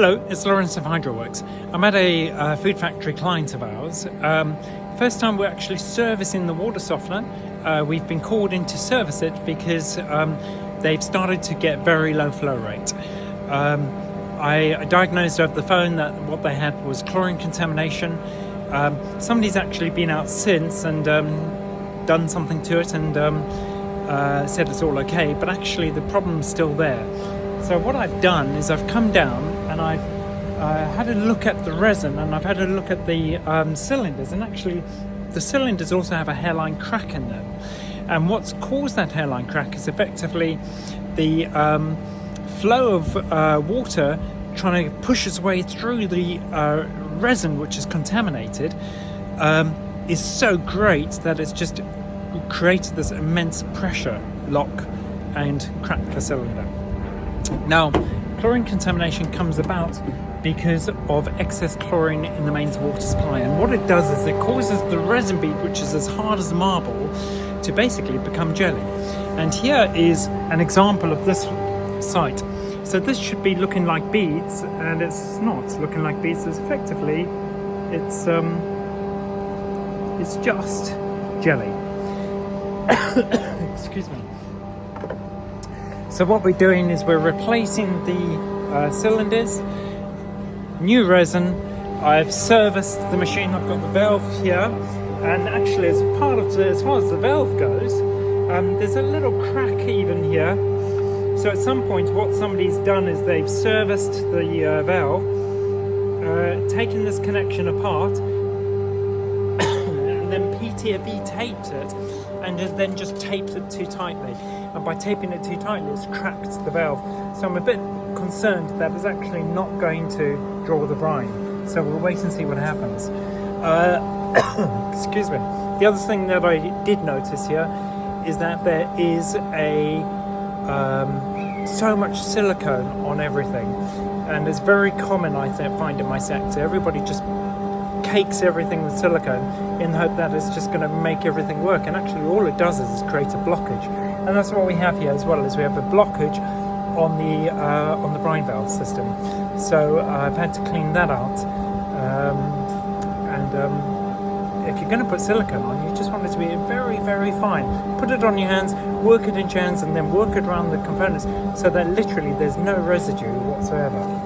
Hello, it's Lawrence of Hydroworks. I'm at a food factory client of ours. First time we're actually servicing the water softener. We've been called in to service it because they've started to get very low flow rate. I diagnosed over the phone that what they had was chlorine contamination. Somebody's actually been out since and done something to it and said it's all okay, but actually the problem's still there. So what I've done is I've come down and I've had a look at the resin, and I've had a look at the cylinders, and actually the cylinders also have a hairline crack in them. And what's caused that hairline crack is effectively the flow of water trying to push its way through the resin, which is contaminated, is so great that it's just created this immense pressure lock and cracked the cylinder. Now, chlorine contamination comes about because of excess chlorine in the mains water supply, and what it does is it causes the resin bead, which is as hard as marble, to basically become jelly. And here is an example of this site. So this should be looking like beads, and it's not looking like beads. It's effectively, it's just jelly. Excuse me. So what we're doing is we're replacing the cylinders, new resin. I've serviced the machine. I've got the valve here, and actually as far as the valve goes, there's a little crack even here. So at some point what somebody's done is they've serviced the valve, taken this connection apart, and then PTFE taped it, and then just taped it too tightly. And by taping it too tightly, it's cracked the valve. So I'm a bit concerned that it's actually not going to draw the brine. So we'll wait and see what happens. Excuse me. The other thing that I did notice here is that there is so much silicone on everything. And it's very common, I find, in my sector. Everybody just cakes everything with silicone in the hope that it's just going to make everything work, and actually all it does is create a blockage. And that's what we have here as well, is we have a blockage on the brine valve system. So I've had to clean that out, and if you're going to put silicone on, you just want it to be very, very fine. Put it on your hands, work it in your hands, and then work it around the components so that literally there's no residue whatsoever.